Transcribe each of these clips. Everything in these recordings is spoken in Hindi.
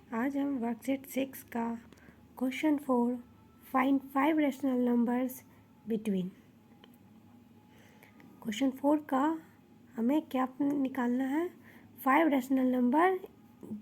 आज हम वर्कशीट 6 का question 4 find 5 rational numbers between. Question 4 का हमें क्या निकालना है? 5 रेशनल नंबर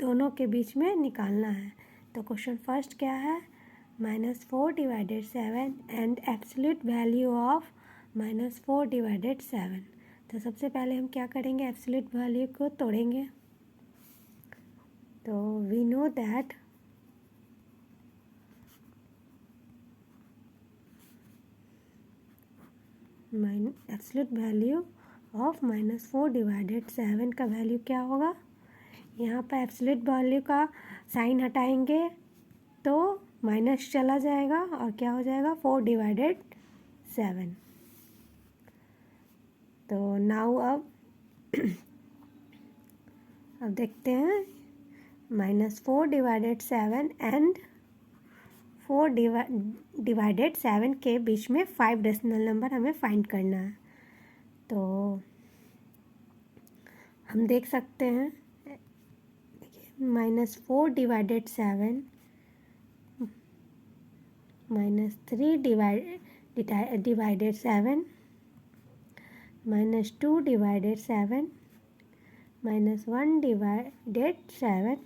दोनों के बीच में निकालना है। तो क्वेश्चन फर्स्ट क्या है? -4 divided 7 and absolute value of -4 divided 7। तो सबसे पहले हम क्या करेंगे? एब्सोल्यूट वैल्यू को तोड़ेंगे। तो we know that absolute value of -4 divided 7 का वैल्यू क्या होगा? यहाँ पर एब्सोल्यूट वैल्यू का साइन हटाएंगे तो माइनस चला जाएगा और क्या हो जाएगा? 4 डिवाइडेड 7। तो नाउ अब देखते हैं -4 डिवाइडेड 7 एंड 4 डिवाइडेड 7 के बीच में 5 डेसिमल नंबर हमें फाइंड करना है। तो हम देख सकते हैं -4 divided 7 -3 divided 7 -2 divided 7 -1 divided 7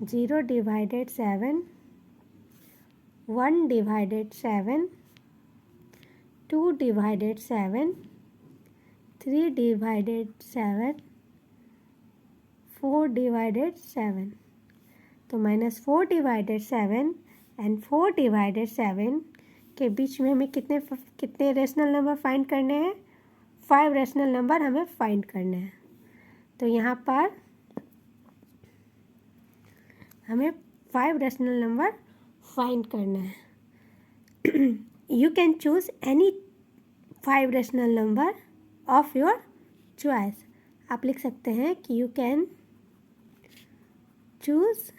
0 divided 7 1 divided 7 2 divided 7 3 divided 7 4 divided 7। तो -4 डिवाइडेड 7 एंड 4 डिवाइडेड 7 के बीच में हमें कितने रेशनल नंबर फाइंड करने हैं? 5 रेशनल नंबर हमें फाइंड करने हैं। तो यहाँ पर हमें 5 रेशनल नंबर फाइंड करना है। You can choose any 5 rational number of your choice. आप लिख सकते हैं कि you can choose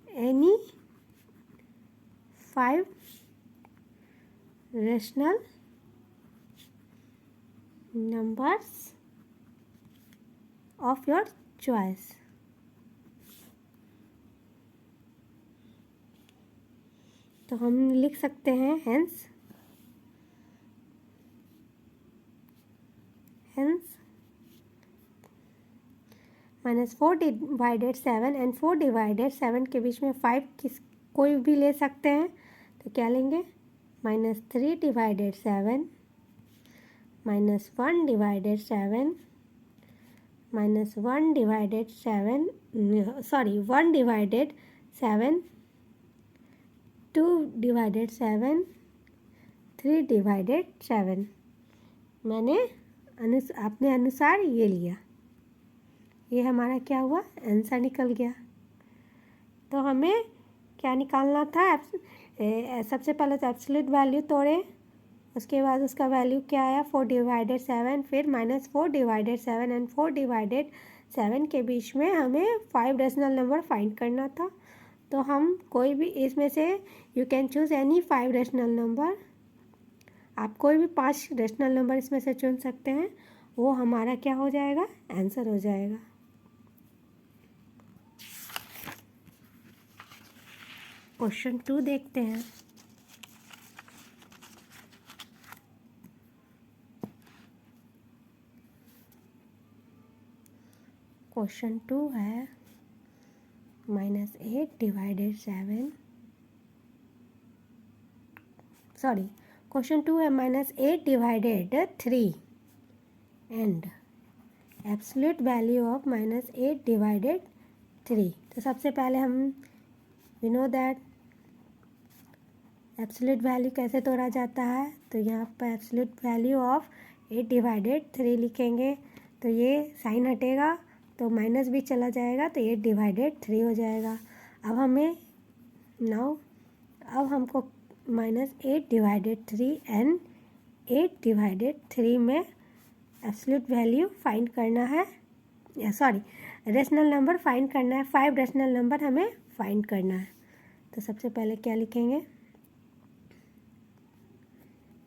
any 5 rational numbers of your choice. तो हम लिख सकते हैं हेंस -4 डिवाइडेड 7 एंड 4 डिवाइडेड 7 के बीच में 5 कोई भी ले सकते हैं। तो क्या लेंगे? -3 divided 7 -1 divided 7 -1 divided 7 1 divided 7 2 divided 7 3 divided 7। मैंने अपने अनुसार ये लिया। ये हमारा क्या हुआ? आंसर निकल गया। तो हमें क्या निकालना था? सबसे पहले तो एब्सोल्यूट वैल्यू तोड़े, उसके बाद उसका वैल्यू क्या आया? 4 डिवाइडेड 7, फिर -4 डिवाइडेड 7 एंड 4 डिवाइडेड 7 के बीच में हमें 5 रेशनल नंबर फाइंड करना था। तो हम कोई भी इसमें से you can choose any 5 rational number. आप कोई भी 5 रेशनल नंबर इसमें से चुन सकते हैं। वो हमारा क्या हो जाएगा? आंसर हो जाएगा। क्वेश्चन 2 देखते हैं। क्वेश्चन 2 है -8 डिवाइडेड 7 क्वेश्चन 2 है -8 divided 3 and absolute value of -8 divided 3। तो सबसे पहले हम we know that absolute value कैसे तोड़ा जाता है। तो यहाँ पर एब्सोल्यूट वैल्यू ऑफ 8 डिवाइडेड 3 लिखेंगे। तो ये साइन हटेगा तो माइनस भी चला जाएगा तो 8 डिवाइडेड 3 हो जाएगा। अब हमको -8 डिवाइडेड 3 एंड 8 डिवाइडेड 3 में एब्सोल्यूट वैल्यू फाइंड करना है, रेशनल नंबर फाइंड करना है। 5 रेशनल नंबर हमें फाइंड करना है। तो सबसे पहले क्या लिखेंगे?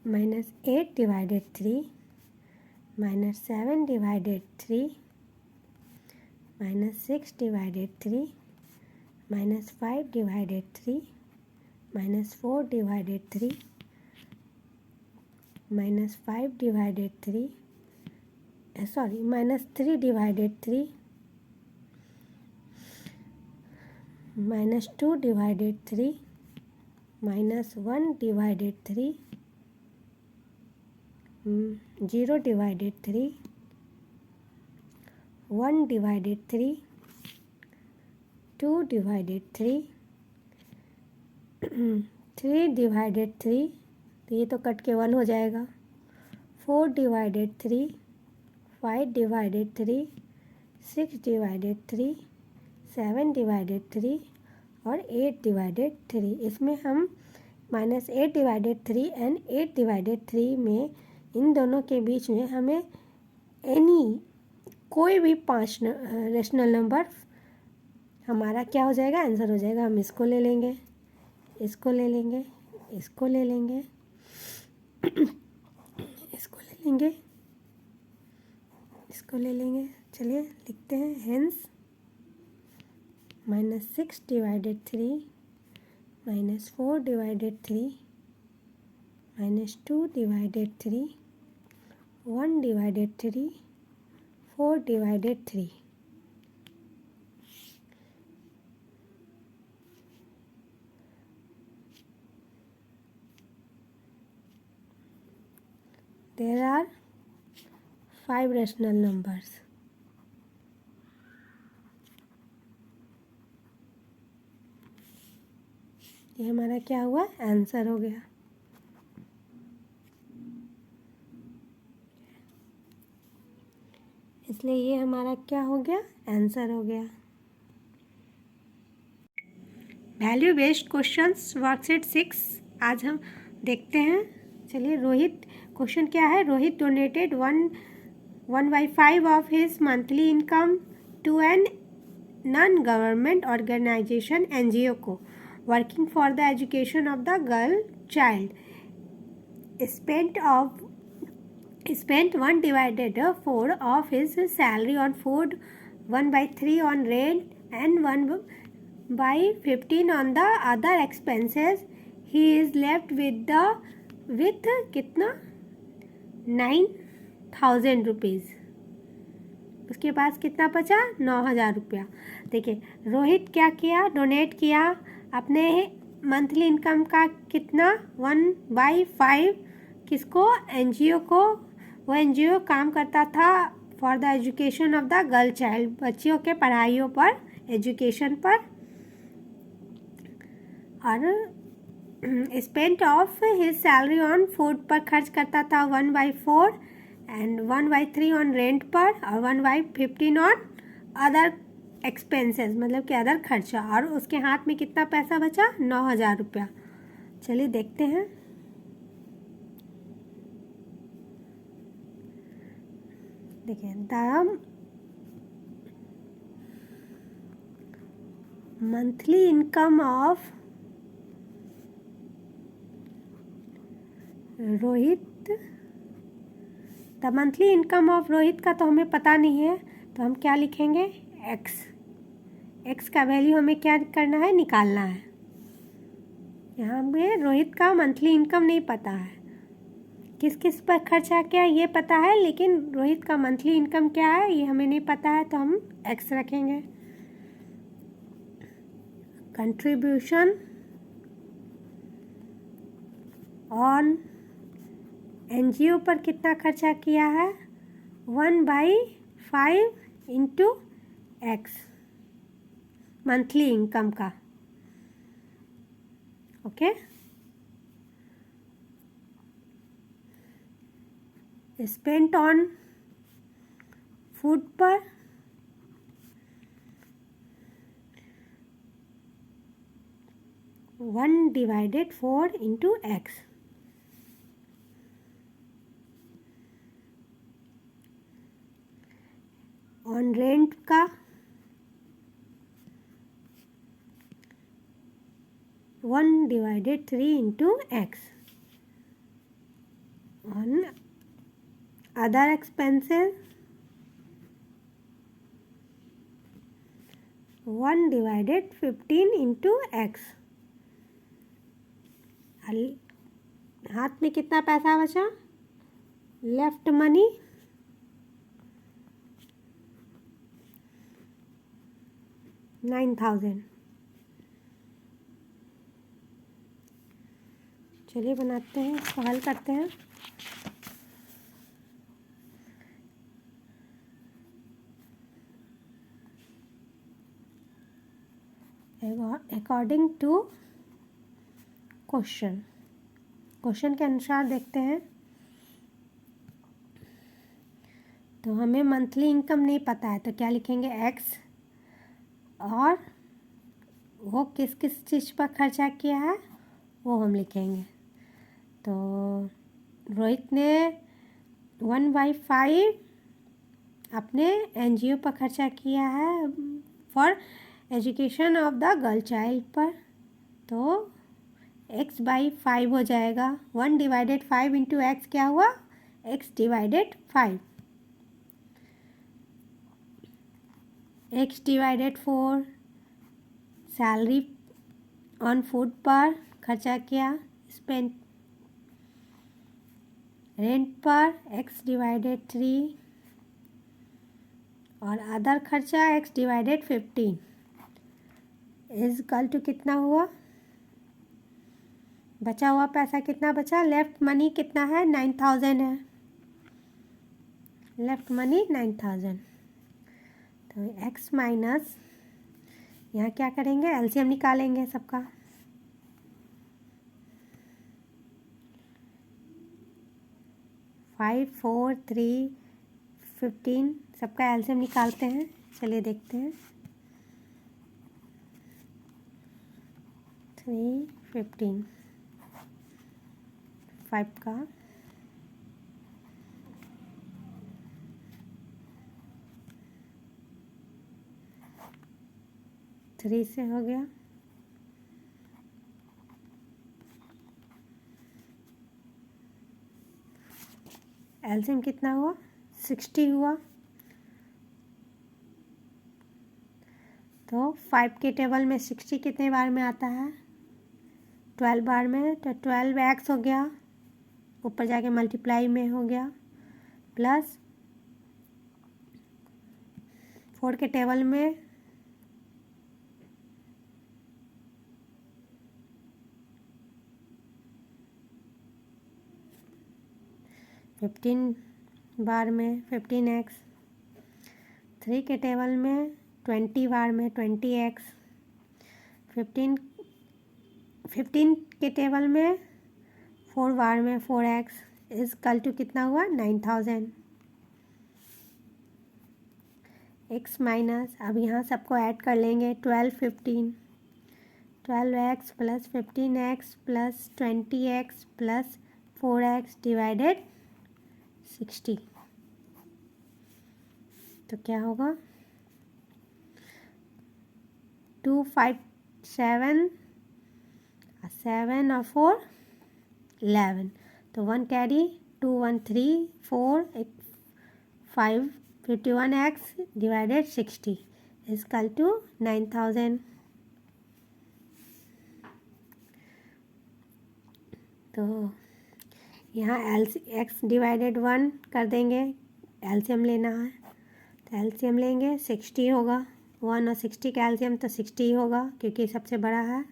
-8 divided 3 -7 divided 3 -6 divided 3, -5 divided 3, -4 divided 3, -5 divided 3, -3 divided 3, -2 divided 3, -1 divided 3, 0 divided 3, 1 divided 3, 2 divided 3, 3 divided 3, तो ये तो कट के 1 हो जाएगा, 4 divided 3, 5 divided 3, 6 divided 3, 7 divided 3 और 8 divided 3। इसमें हम -8 divided 3 एंड 8 divided 3 में इन दोनों के बीच में हमें कोई भी 5 रेशनल नंबर हमारा क्या हो जाएगा, आंसर हो जाएगा। हम इसको ले लेंगे, इसको ले लेंगे, इसको ले लेंगे, इसको ले लेंगे, इसको ले लेंगे। चलिए लिखते हैं, hence -6 divided 3, -4 divided 3, -2 divided 3, 1 divided 3, 4 divided 3। There are 5 rational numbers. ये हमारा क्या हुआ, आंसर हो गया। इसलिए ये हमारा क्या हो गया, आंसर हो गया। वैल्यू बेस्ड क्वेश्चंस वर्कशीट 6 आज हम देखते हैं। चलिए, रोहित क्वेश्चन क्या है, Rohit donated 1/5 of his monthly income to an non government organisation NGO को working for the education of the girl child, spent 1/4 of his salary on food, 1/3 on rent and 1/15 on the other expenses. He is left with कितना, 9,000 रुपीज़। उसके पास कितना बचा, 9,000 रुपया। देखिए, रोहित क्या किया, डोनेट किया अपने मंथली इनकम का कितना, 1/5 किसको, NGO को। वो NGO काम करता था for the education of the girl child, बच्चियों के पढ़ाइयों पर, एजुकेशन पर। और spent of his salary on food पर खर्च करता था 1/4 एंड 1/3 ऑन रेंट पर और 1/15 ऑन अदर एक्सपेंसेस, मतलब कि अदर खर्चा। और उसके हाथ में कितना पैसा बचा, 9,000 रुपया। चलिए देखते हैं। देखिए, the monthly income of Rohit, the monthly income of Rohit का तो हमें पता नहीं है, तो हम क्या लिखेंगे, एक्स का वैल्यू हमें क्या करना है, निकालना है। यहाँ में रोहित का मंथली इनकम नहीं पता है, किस किस पर खर्चा क्या ये पता है, लेकिन रोहित का मंथली इनकम क्या है ये हमें नहीं पता है, तो हम एक्स रखेंगे। कंट्रीब्यूशन ऑन NGO पर कितना खर्चा किया है, 1/5 इंटू एक्स मंथली इनकम का। ओके, स्पेंट ऑन फूड पर 1/4 इंटू एक्स। ऑन रेंट का 1/3 into x. On other expenses 1 divided 15 into x. हाथ में कितना पैसा बचा? Left money 9,000। चलिए बनाते हैं, इसको हल करते हैं। अकॉर्डिंग टू क्वेश्चन के अनुसार देखते हैं। तो हमें मंथली इनकम नहीं पता है, तो क्या लिखेंगे? एक्स, और वो किस किस चीज़ पर खर्चा किया है वो हम लिखेंगे। तो रोहित ने 1/5 अपने NGO पर खर्चा किया है for education of the girl child पर, तो x/5 हो जाएगा। 1 डिवाइडेड 5 इंटू एक्स क्या हुआ? x divided 5। x divided 4 salary on food पर खर्चा किया, स्पेंड। रेंट पर x डिवाइडेड 3 और अदर खर्चा x divided 15 is equal to कितना हुआ? बचा हुआ पैसा कितना बचा? लेफ्ट मनी कितना है? 9,000 है। Left money 9,000। तो x माइनस, यहाँ क्या करेंगे? एलसीएम निकालेंगे सबका। फाइव, 4, 3, 15 सबका एलसीएम निकालते हैं। चलिए देखते हैं। 3, 15 5 का 3 से हो गया। एलसीएम कितना हुआ? 60 हुआ। तो 5 के टेबल में 60 कितने बार में आता है? 12 बार में। तो 12x हो गया, ऊपर जाके मल्टीप्लाई में हो गया, प्लस 4 के टेबल में 15 बार में 15x, 3 के टेबल में 20 बार में 20x, 15 के टेबल में 4 बार में 4x इज इक्वल टू कितना हुआ? 9,000। x माइनस, अब यहाँ सबको ऐड कर लेंगे। 12, 15, 12x plus 15x plus 20x plus 4x divided 60। तो क्या होगा? 2, 5, 7 और 4 11। तो 1 carry, 2, 1, 3, 4, 5, 51x divided 60 is equal to 9,000। तो यहाँ x डिवाइडेड 1 कर देंगे, एलसीएम लेना है। तो एलसीएम लेंगे, 60 होगा। 1 और 60 का एलसीएम तो 60 होगा क्योंकि सबसे बड़ा है।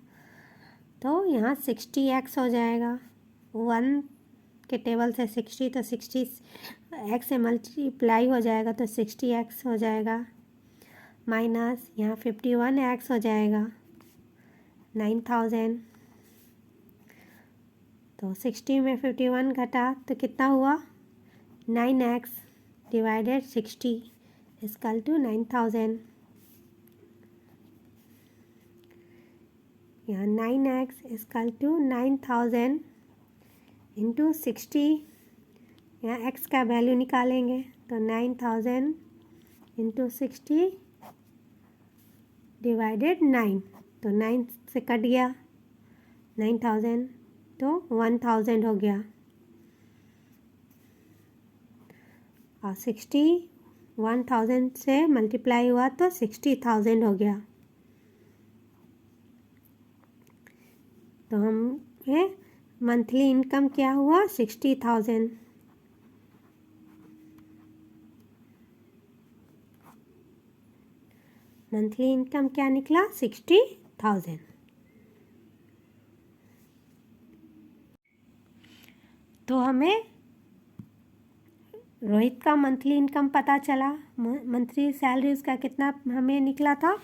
तो यहाँ 60x हो जाएगा। 1 के टेबल से 60, तो 60x से मल्टीप्लाई हो जाएगा तो 60x हो जाएगा। माइनस यहाँ 51x हो जाएगा 9,000। तो 60 में 51 घटा तो कितना हुआ? 9x divided 60 equal to 9,000। यहाँ 9x इक्वल टू 9,000 इंटू 60। यहाँ x का वैल्यू निकालेंगे तो 9,000 इंटू 60 डिवाइडेड 9। तो 9 से कट गया 9,000, तो 1,000 हो गया। और 60 1,000 से मल्टीप्लाई हुआ तो 60,000 हो गया। तो हम मंथली इनकम क्या हुआ 60,000। मंथली इनकम क्या निकला 60,000। तो हमें रोहित का मंथली इनकम पता चला, मंथली सैलरी उसका कितना हमें निकला था।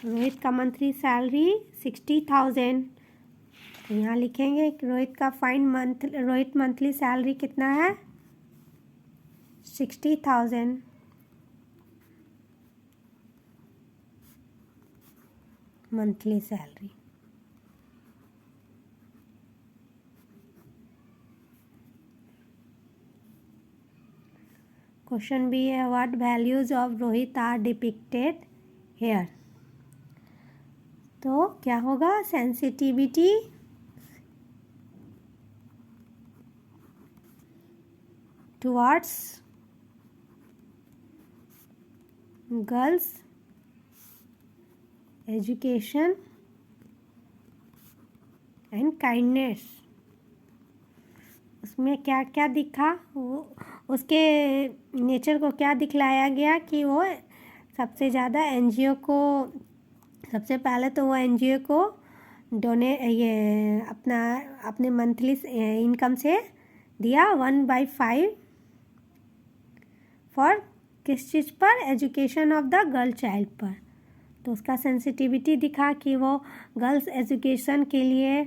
रोहित का मंथली सैलरी 60,000। तो यहाँ लिखेंगे रोहित का रोहित मंथली सैलरी कितना है 60,000। Monthly salary. क्वेश्चन भी है what values of Rohit are depicted here. तो क्या होगा sensitivity towards girls education and kindness. उसमें क्या क्या दिखा, वो उसके नेचर को क्या दिखलाया गया कि वो सबसे ज़्यादा एनजीओ को, सबसे पहले तो वो एनजीओ को अपने मंथली इनकम से दिया 1/5 फॉर किस चीज़ पर, education of the girl child पर। तो उसका सेंसिटिविटी दिखा कि वो गर्ल्स एजुकेशन के लिए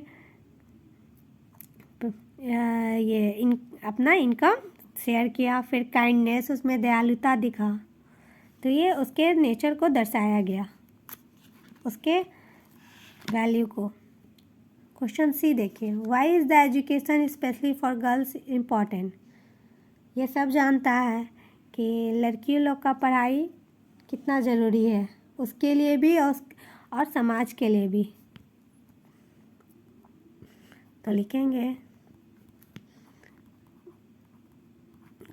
अपना इनकम शेयर किया। फिर काइंडनेस, उसमें दयालुता दिखा। तो ये उसके नेचर को दर्शाया गया, उसके वैल्यू को। क्वेश्चन सी देखिए why is the education specially for girls important. ये सब जानता है कि लड़कियों लोग का पढ़ाई कितना ज़रूरी है, उसके लिए भी और समाज के लिए भी। तो लिखेंगे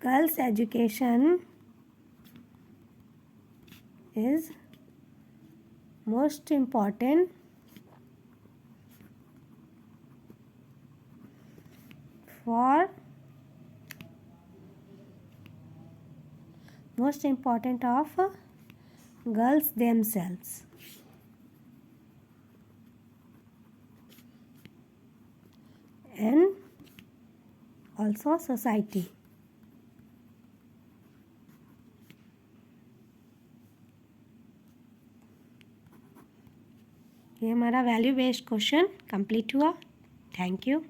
girls education is most important for most important of girls themselves and also society। ये हमारा वैल्यू बेस्ड क्वेश्चन कंप्लीट हुआ। Thank you.